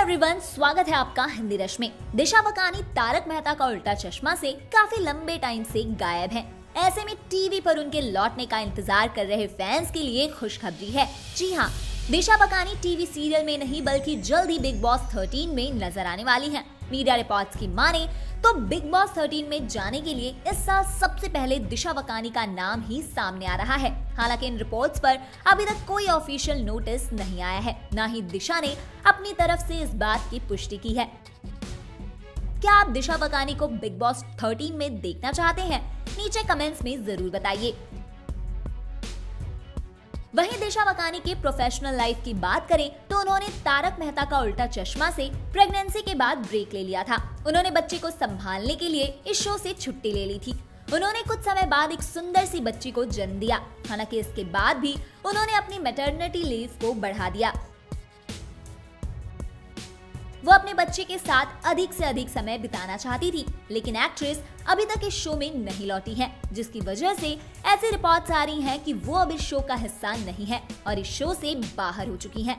Everyone, स्वागत है आपका हिंदी रश में। दिशा वकानी तारक मेहता का उल्टा चश्मा से काफी लंबे टाइम से गायब हैं। ऐसे में टीवी पर उनके लौटने का इंतजार कर रहे फैंस के लिए खुशखबरी है। जी हाँ, दिशा वकानी टीवी सीरियल में नहीं बल्कि जल्द ही बिग बॉस 13 में नजर आने वाली हैं। मीडिया रिपोर्ट्स की माने तो बिग बॉस 13 में जाने के लिए इस साल सबसे पहले दिशा वकानी का नाम ही सामने आ रहा है। हालांकि इन रिपोर्ट्स पर अभी तक कोई ऑफिशियल नोटिस नहीं आया है, ना ही दिशा ने अपनी तरफ से इस बात की पुष्टि की है। क्या आप दिशा वकानी को बिग बॉस 13 में देखना चाहते हैं? नीचे कमेंट्स में जरूर बताइए। वहीं दिशा वकानी के प्रोफेशनल लाइफ की बात करें तो उन्होंने तारक मेहता का उल्टा चश्मा से प्रेगनेंसी के बाद ब्रेक ले लिया था। उन्होंने बच्चे को संभालने के लिए इस शो से छुट्टी ले ली थी। उन्होंने कुछ समय बाद एक सुंदर सी बच्ची को जन्म दिया। हालांकि इसके बाद भी उन्होंने अपनी मैटरनिटी लीव को बढ़ा दिया। वो अपने बच्चे के साथ अधिक से अधिक समय बिताना चाहती थी, लेकिन एक्ट्रेस अभी तक इस शो में नहीं लौटी है, जिसकी वजह से ऐसी रिपोर्ट्स आ रही हैं कि वो अब इस शो का हिस्सा नहीं है और इस शो से बाहर हो चुकी हैं।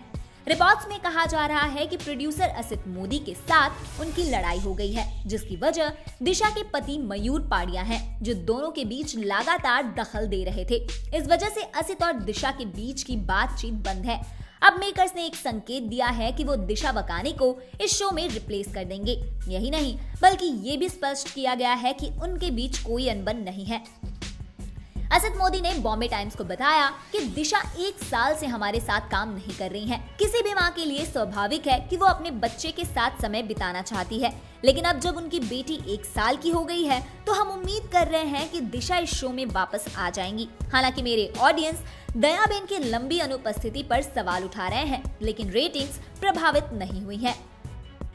रिपोर्ट्स में कहा जा रहा है कि प्रोड्यूसर असित मोदी के साथ उनकी लड़ाई हो गई है, जिसकी वजह दिशा के पति मयूर पाड़िया हैं, जो दोनों के बीच लगातार दखल दे रहे थे। इस वजह से असित और दिशा के बीच की बातचीत बंद है। अब मेकर्स ने एक संकेत दिया है कि वो दिशा वकानी को इस शो में रिप्लेस कर देंगे। यही नहीं बल्कि ये भी स्पष्ट किया गया है कि उनके बीच कोई अनबन नहीं है। असित मोदी ने बॉम्बे टाइम्स को बताया कि दिशा 1 साल से हमारे साथ काम नहीं कर रही हैं। किसी भी माँ के लिए स्वाभाविक है कि वो अपने बच्चे के साथ समय बिताना चाहती है, लेकिन अब जब उनकी बेटी 1 साल की हो गई है तो हम उम्मीद कर रहे हैं कि दिशा इस शो में वापस आ जाएंगी। हालांकि मेरे ऑडियंस दयाबेन की लंबी अनुपस्थिति पर सवाल उठा रहे हैं, लेकिन रेटिंग्स प्रभावित नहीं हुई है।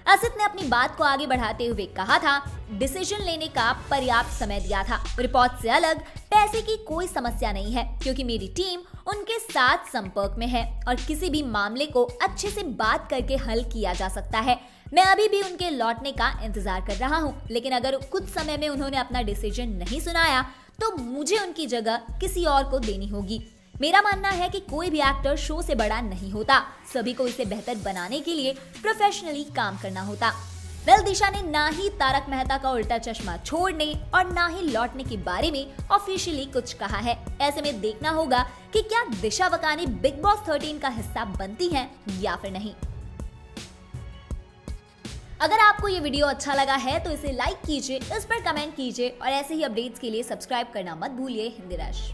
असित ने अपनी बात को आगे बढ़ाते हुए कहा था, डिसीजन लेने का पर्याप्त समय दिया था। रिपोर्ट से अलग पैसे की कोई समस्या नहीं है, क्योंकि मेरी टीम उनके साथ संपर्क में है और किसी भी मामले को अच्छे से बात करके हल किया जा सकता है। मैं अभी भी उनके लौटने का इंतजार कर रहा हूँ, लेकिन अगर कुछ समय में उन्होंने अपना डिसीजन नहीं सुनाया तो मुझे उनकी जगह किसी और को देनी होगी। मेरा मानना है कि कोई भी एक्टर शो से बड़ा नहीं होता, सभी को इसे बेहतर बनाने के लिए प्रोफेशनली काम करना होता। दिशा ने ना ही तारक मेहता का उल्टा चश्मा छोड़ने और ना ही लौटने के बारे में ऑफिशियली कुछ कहा है। ऐसे में देखना होगा कि क्या दिशा वकानी बिग बॉस 13 का हिस्सा बनती हैं या फिर नहीं। अगर आपको ये वीडियो अच्छा लगा है तो इसे लाइक कीजिए, इस पर कमेंट कीजिए और ऐसे ही अपडेट्स के लिए सब्सक्राइब करना मत भूलिए हिंदी रश।